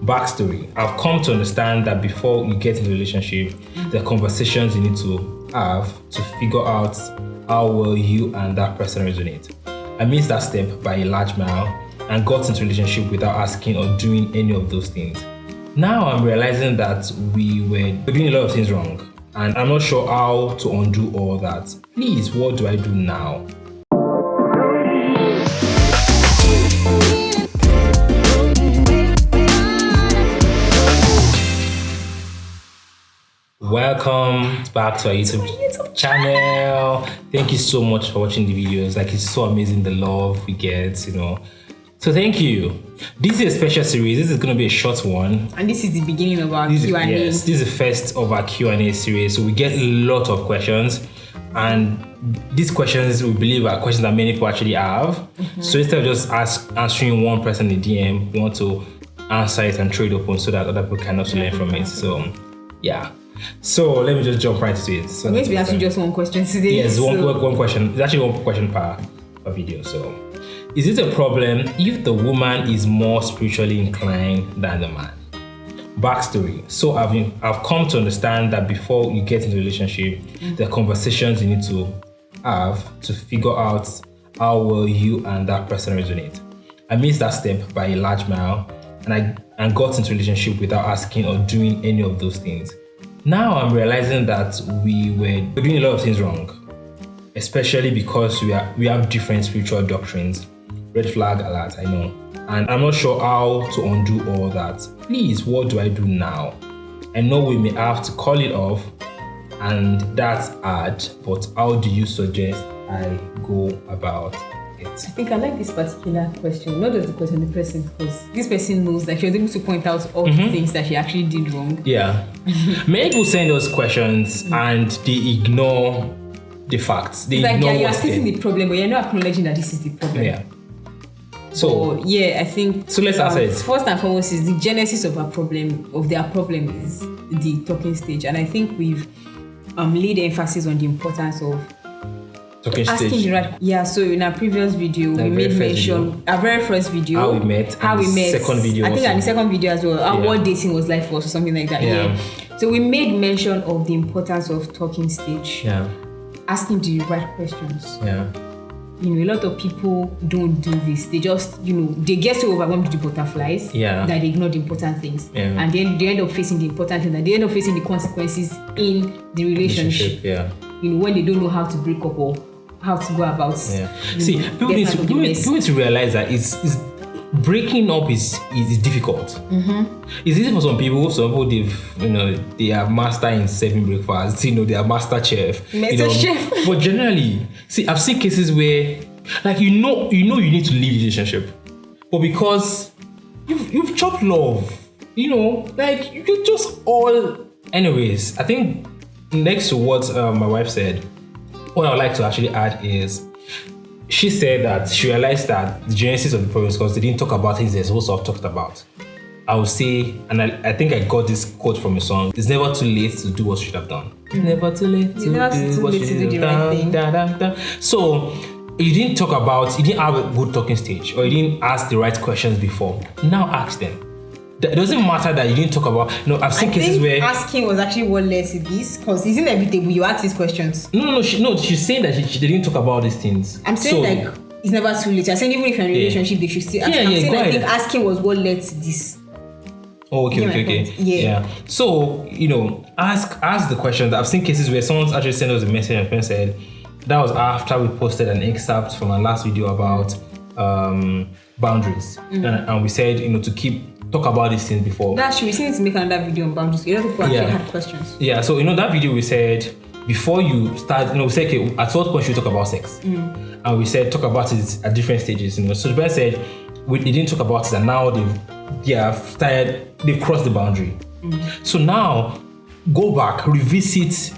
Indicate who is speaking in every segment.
Speaker 1: Backstory. I've come to understand that before you get into a relationship, there are conversations you need to have to figure out how well you and that person resonate. I missed that step by a large mile and got into a relationship without asking or doing any of those things. Now I'm realizing that we were doing a lot of things wrong, and I'm not sure how to undo all that. Please, what do I do now? Welcome back to our YouTube channel. Thank you so much for watching the videos. Like, it's so amazing the love we get, So thank you. This is a special series. This is going to be a short one.
Speaker 2: And this is the beginning of our Q&A.
Speaker 1: Yes, this is the first of our Q&A series. So we get a lot of questions. And these questions, we believe, are questions that many people actually have. So instead of just answering one person in the DM, we want to answer it and throw it open so that other people can also learn from it. So, yeah. So let me just jump right to it. So
Speaker 2: I'm going to be asking just one question today.
Speaker 1: Yes, one question. It's actually one question per video. So, is it a problem if the woman is more spiritually inclined than the man? Backstory. So I've come to understand that before you get into a relationship, there are conversations you need to have to figure out how well you and that person resonate. I missed that step by a large mile, and got into a relationship without asking or doing any of those things. Now I'm realizing that we were doing a lot of things wrong, especially because we have different spiritual doctrines. Red flag alert, I know. And I'm not sure how to undo all that. Please, what do I do now? I know we may have to call it off, and that's hard, but how do you suggest I go about it?
Speaker 2: I think I like this particular question, not just the question, the person, because this person knows that she was able to point out all the things that she actually did wrong.
Speaker 1: Yeah. Many people send those questions and they ignore the facts. They ignore
Speaker 2: you're stating the problem, but you're not acknowledging that this is the problem.
Speaker 1: Yeah. So
Speaker 2: I think
Speaker 1: so let's answer it.
Speaker 2: First and foremost is the genesis of their problem is the talking stage, and I think we've laid emphasis on the importance of asking the right. Yeah, so in our previous video, we made mention our very first video,
Speaker 1: how we met. Second video,
Speaker 2: I think, and the second video as well, what dating was like for us or something like that. Yeah. So we made mention of the importance of talking stage.
Speaker 1: Yeah.
Speaker 2: Asking the right questions.
Speaker 1: Yeah.
Speaker 2: A lot of people don't do this. They just, they get so overwhelmed with the butterflies that they ignore the important things. Yeah. And then they end up facing the important things, and they end up facing the consequences in the relationship.
Speaker 1: Yeah.
Speaker 2: When they don't know how to break up or how to go about.
Speaker 1: Yeah. See, people need to realize that it's breaking up is difficult. It's easy for some people. Some people they are master in serving breakfast. They are master chef.
Speaker 2: Chef.
Speaker 1: But generally, see, I've seen cases where, like, you need to leave the relationship, but because you've chopped love, like you just all. Anyways, I think next to what my wife said, what I would like to actually add is, she said that she realized that the genesis of the problem is because they didn't talk about things they're supposed to have talked about. I would say, and I think I got this quote from a song: "It's never too late to do what you should have done. It's never too late to do what you should have done." So you didn't have a good talking stage, or you didn't ask the right questions before. Now ask them. It doesn't matter that you didn't talk about. I've seen cases where
Speaker 2: asking was actually what led to this, because it's inevitable you ask these questions.
Speaker 1: No. She's saying that she didn't talk about these things.
Speaker 2: I'm saying it's never too late. I'm saying even if you're in a relationship, they should still ask. I'm saying I think asking was what led to this.
Speaker 1: Oh, okay. Yeah. So ask the questions. I've seen cases where someone's actually sent us a message and said that was after we posted an excerpt from our last video about boundaries, and we said to talk about these things before.
Speaker 2: That's true. We need to make another video on boundaries. A lot of people actually had questions.
Speaker 1: Yeah, so that video we said before you start, we said, okay, at what point should we talk about sex? And we said talk about it at different stages. So the person said they didn't talk about it, and now they've crossed the boundary. So now go back, revisit,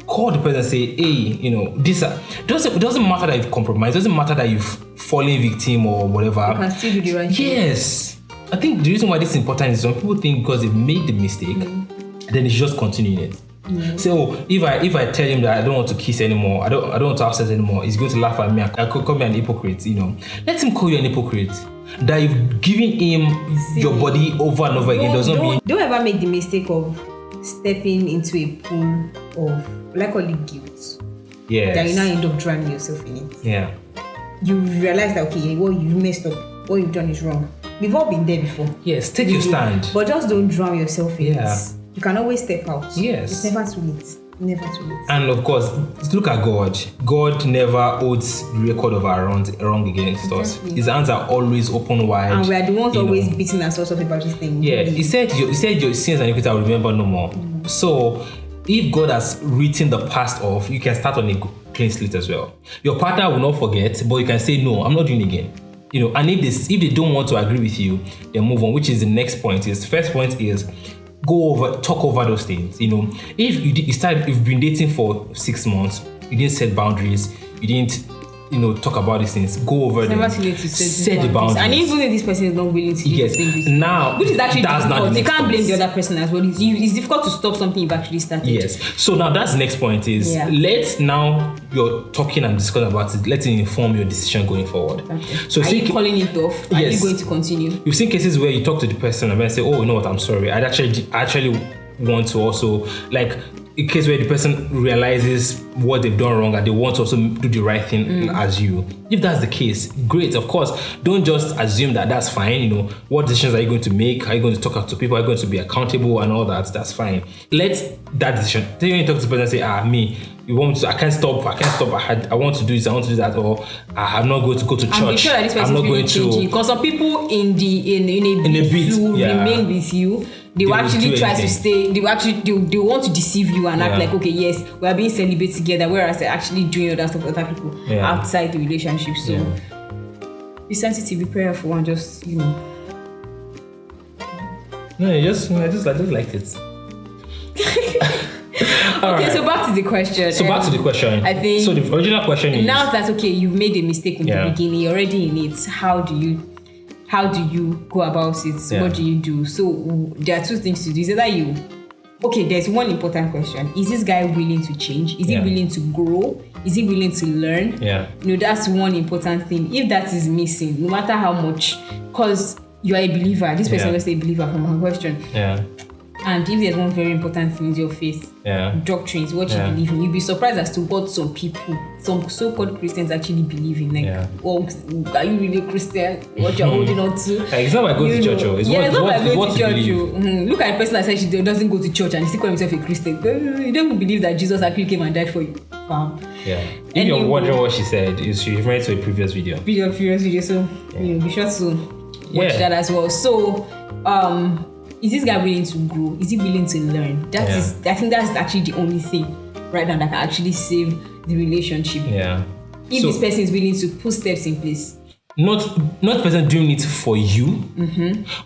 Speaker 1: call the person and say, hey, this doesn't matter that you've compromised, doesn't matter that you've fallen victim or whatever.
Speaker 2: You can still do the right thing.
Speaker 1: Yes. I think the reason why this is important is some people think because they've made the mistake, then they should just continue it. So if I tell him that I don't want to kiss anymore, I don't want to have sex anymore, he's going to laugh at me. I could call me an hypocrite. Let him call you an hypocrite. That you've given him your body over and over again does not mean.
Speaker 2: Don't ever make the mistake of stepping into a pool of, like, call it guilt.
Speaker 1: Yes.
Speaker 2: That you now end up drowning yourself in it.
Speaker 1: Yeah.
Speaker 2: You realize that, okay, what you messed up, what you've done is wrong. We've all been there before.
Speaker 1: Yes, take your stand.
Speaker 2: But just don't drown yourself in
Speaker 1: Yeah.
Speaker 2: it. You can always step out.
Speaker 1: Yes.
Speaker 2: It's never too late. Never too late.
Speaker 1: And of course, look at God. God never holds record of our wrong against us. His hands are always open wide.
Speaker 2: And we are the ones always beating ourselves up about this thing.
Speaker 1: Yeah, he said your sins and iniquity I will remember no more. So if God has written the past off, you can start on a clean slate as well. Your partner will not forget, but you can say, no, I'm not doing it again. And if they don't want to agree with you, then move on, which is the next point. First point is talk over those things. If you've been dating for 6 months, you didn't set boundaries, you didn't talk about these things, go over them.
Speaker 2: Never too late to
Speaker 1: set the boundaries.
Speaker 2: And even if this person is not willing to do things,
Speaker 1: now
Speaker 2: which is actually difficult. You can't blame the
Speaker 1: other
Speaker 2: other person as well. It's difficult to stop something you've actually started.
Speaker 1: Yes. So now that's the next point is let's now you're talking and discussing about it. Let it inform your decision going forward.
Speaker 2: Okay.
Speaker 1: So
Speaker 2: are you calling it off? Are you going to continue?
Speaker 1: You've seen cases where you talk to the person and then say, "Oh, you know what? I'm sorry. I actually want to also like." A case where the person realizes what they've done wrong and they want to also do the right thing as you. If that's the case, great. Of course, don't just assume that that's fine. What decisions are you going to make? Are you going to talk to people? Are you going to be accountable and all that? That's fine. Let that decision. Then when you talk to the person and say, me, you want to? I can't stop. I want to do this. I want to do that. Or I'm not going to go to church.
Speaker 2: I'm sure that this person is really changing. Because some people in a bit to remain with you. They will actually try to stay. They want to deceive you and act like, okay, yes, we are being celibate together, whereas they're actually doing other stuff with other people outside the relationship. So be sensitive, be prayerful, and just No,
Speaker 1: I just liked it.
Speaker 2: Okay, so back to the question. I think
Speaker 1: so. The original question is
Speaker 2: now that you've made a mistake in the beginning, you're already in it. How do you go about it? Yeah. What do you do? So there are two things to do. Is either there's one important question. Is this guy willing to change? Is he willing to grow? Is he willing to learn?
Speaker 1: Yeah.
Speaker 2: That's one important thing. If that is missing, no matter how much, because you are a believer, this person was a believer from her question.
Speaker 1: Yeah.
Speaker 2: And if there's one very important thing is your faith, doctrines, what you believe in, you'll be surprised as to what some people, some so-called Christians actually believe in. Like, are you really a Christian? What you're holding on to?
Speaker 1: It's not by going to church. It's not by going to church.
Speaker 2: Look at a person that says she doesn't go to church and he still calls himself a Christian. You don't believe that Jesus actually came and died for you.
Speaker 1: If you're wondering what she said, she referred to a previous video.
Speaker 2: So be sure to watch that as well. So, is this guy willing to grow? Is he willing to learn? I think that's actually the only thing right now that can actually save the relationship.
Speaker 1: Yeah.
Speaker 2: If this person is willing to put steps in place.
Speaker 1: Not the person doing it for you,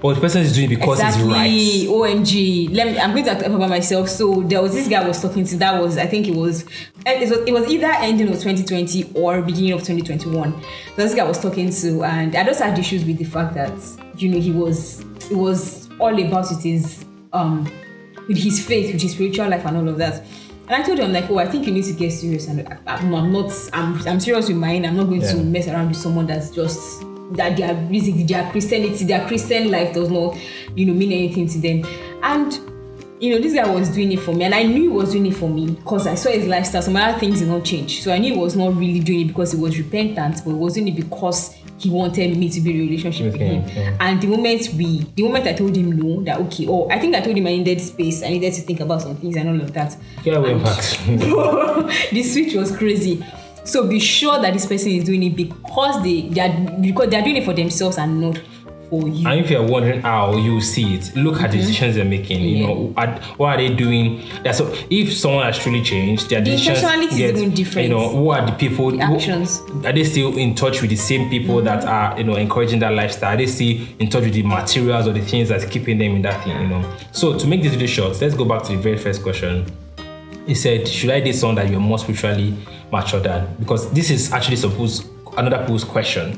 Speaker 1: but the person is doing it because it's right.
Speaker 2: OMG. I'm going to talk about myself. So there was this guy I was talking to. That was, I think it was either ending of 2020 or beginning of 2021. So this guy I was talking to, and I just had issues with the fact that he was all about with his faith, with his spiritual life and all of that. And I told him, like, I think you need to get serious. And I'm serious with mine. I'm not going to mess around with someone that's just that their Christianity, their Christian life does not, mean anything to them. And this guy was doing it for me, and I knew he was doing it for me because I saw his lifestyle. Some other things did not change, so I knew he was not really doing it because he was repentant, but he was doing it because he wanted me to be in a relationship with him. Okay. And the moment I told him no, that I think I told him I needed space, I needed to think about some things and all of that.
Speaker 1: Yeah, we back.
Speaker 2: The switch was crazy. So be sure that this person is doing it because they are doing it for themselves and not for you.
Speaker 1: And if you're wondering how you see it, look at the decisions they're making. What are they doing? So if someone has truly changed, their decisions
Speaker 2: is even different.
Speaker 1: Who are the people?
Speaker 2: The actions.
Speaker 1: Are they still in touch with the same people that are encouraging that lifestyle? Are they still in touch with the materials or the things that's keeping them in that thing? So to make this video short, let's go back to the very first question. He said, should I date someone that you're more spiritually mature than? Because this is actually another people's question.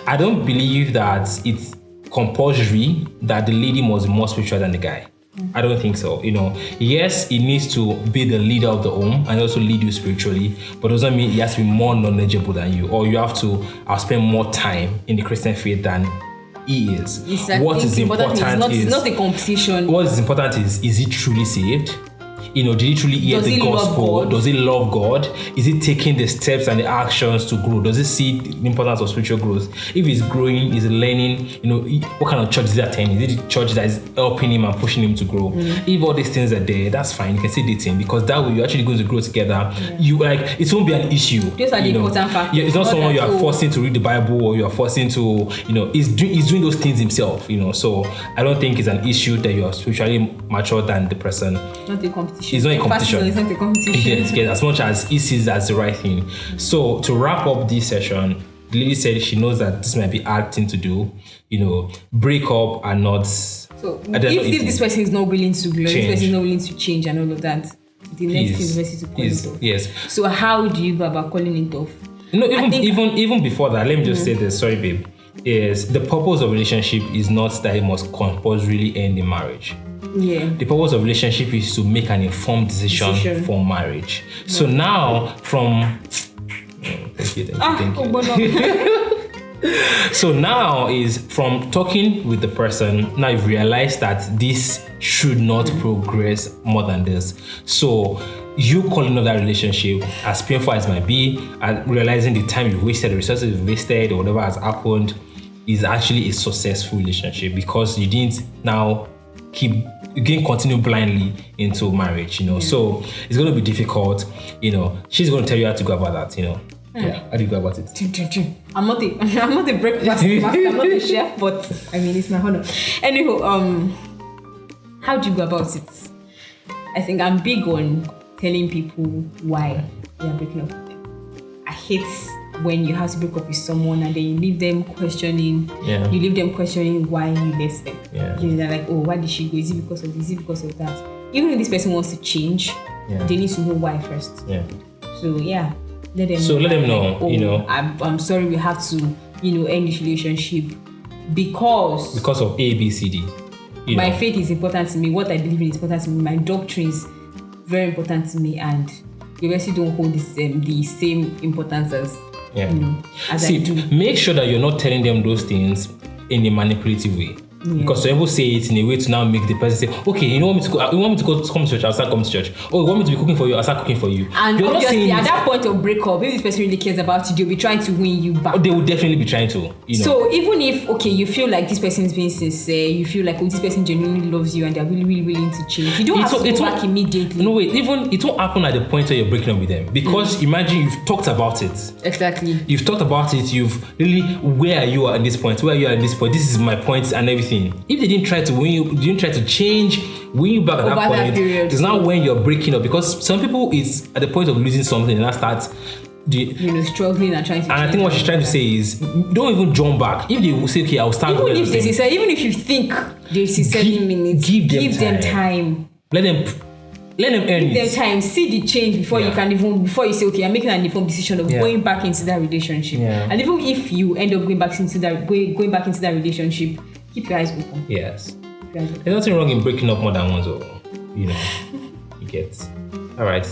Speaker 1: I don't believe that it's compulsory that the lady must be more spiritual than the guy. I don't think so. Yes, he needs to be the leader of the home and also lead you spiritually, but doesn't mean he has to be more knowledgeable than you, or you have to spend more time in the Christian faith than he is.
Speaker 2: Exactly.
Speaker 1: What is important is
Speaker 2: it's not a competition.
Speaker 1: What is important is he truly saved? Did he truly hear the gospel? Does he love God? Is he taking the steps and the actions to grow? Does he see the importance of spiritual growth? If he's growing, he's learning, what kind of church is he attending? Is it the church that is helping him and pushing him to grow? If all these things are there, that's fine. You can still date him because that way you're actually going to grow together. Yeah. It won't be an issue.
Speaker 2: Those are the important factors.
Speaker 1: Yeah, it's not someone you are forcing to read the Bible or you are forcing to, he's doing those things himself, So I don't think it's an issue that you are spiritually mature than the person.
Speaker 2: Not a competition.
Speaker 1: It's not a competition.
Speaker 2: It's not a competition.
Speaker 1: Yes, as much as he sees that's the right thing. So to wrap up this session, the lady said she knows that this might be a hard thing to do. Break up and not.
Speaker 2: So if this person is not willing to grow, this person is not willing to change and all of that, the next thing is best to call it off.
Speaker 1: Yes.
Speaker 2: So how do you go about calling it off?
Speaker 1: Even before that, let me just say this. Sorry, babe. Is the purpose of relationship is not that it must compulsorily end in marriage.
Speaker 2: Yeah.
Speaker 1: The purpose of relationship is to make an informed decision for marriage. Yeah. So now thank you. So now is from talking with the person, now you've realized that this should not progress more than this. So you calling off that relationship, as painful as it might be, and realizing the time you've wasted, the resources you've wasted, or whatever has happened, is actually a successful relationship because you didn't now continue blindly into marriage, So it's going to be difficult, She's going to tell you how to go about that, Yeah, how do you go about it?
Speaker 2: I'm not a breakfast master, I'm not a chef, but it's my honor. Anyhow, how do you go about it? I think I'm big on telling people why they are breaking up with them. I hate when you have to break up with someone and then you leave them questioning.
Speaker 1: Yeah.
Speaker 2: You leave them questioning why you left them.
Speaker 1: Yeah.
Speaker 2: They're like, oh, why did she go? Is it because of this? Is it because of that? Even if this person wants to change, they need to know why first.
Speaker 1: Yeah.
Speaker 2: So yeah, let them
Speaker 1: know.
Speaker 2: I'm sorry, we have to, end this relationship because
Speaker 1: of A, B, C, D.
Speaker 2: My faith is important to me. What I believe in is important to me. My doctrines very important to me, and you actually don't hold the same importance as as I do.
Speaker 1: Make sure that you're not telling them those things in a manipulative way. Yeah. Because some people say it in a way to now make the person say, okay, you want me to come to church, I'll start coming to church. Oh, you want me to be cooking for you, I'll start cooking for you.
Speaker 2: And you're obviously at that point of breakup, if this person really cares about you, they'll be trying to win you back.
Speaker 1: They will definitely be trying to.
Speaker 2: So even if, you feel like this person is being sincere, you feel like, this person genuinely loves you and they're really, really willing to change, you don't have to go back immediately.
Speaker 1: No, wait, even it won't happen at the point where you're breaking up with them. Because imagine you've talked about it.
Speaker 2: Exactly.
Speaker 1: You've talked about it, you've really, where you are at this point, this is my point and everything. If they didn't try to win you, didn't try to win you back at that point, it's not when you're breaking up, because some people is at the point of losing something and that starts
Speaker 2: struggling and trying to.
Speaker 1: And I think what she's trying to say is, don't even jump back. If they will say, okay, I'll start.
Speaker 2: Even if you think there's 7 minutes, give them time.
Speaker 1: Let them earn it.
Speaker 2: Give them time. See the change before you say, okay, I'm making an informed decision of going back into that relationship.
Speaker 1: Yeah.
Speaker 2: And even if you end up going back into that relationship, keep your eyes open.
Speaker 1: Yes. There's nothing wrong in breaking up more than once, you get. All right.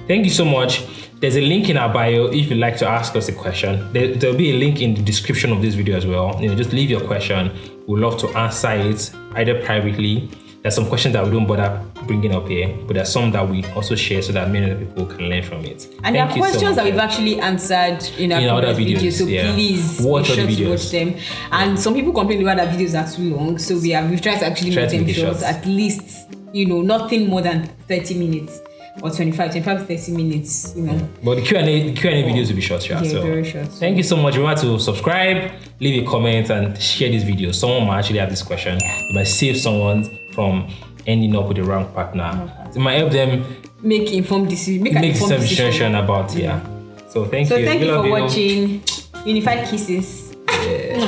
Speaker 1: Thank you so much. There's a link in our bio if you'd like to ask us a question. There'll be a link in the description of this video as well. Just leave your question. We'd love to answer it either privately. There's some questions that we don't bother bringing up here, but there's some that we also share so that many people can learn from it.
Speaker 2: And there are questions that we've actually answered in our other videos, so please
Speaker 1: watch
Speaker 2: them. And some people complain about that videos are too long, so we've tried to actually make them short, at least nothing more than 30 minutes or 25 to 30 minutes.
Speaker 1: But the Q&A videos will be short.
Speaker 2: Yeah, so very short.
Speaker 1: Thank you so much. Remember to subscribe, leave a comment, and share this video. Someone might actually have this question. You might save someone from ending up with the wrong partner. It might help them
Speaker 2: make informed decision. Make an informed decision
Speaker 1: about So thank you.
Speaker 2: Thank you for watching. Unified kisses.
Speaker 1: Yeah.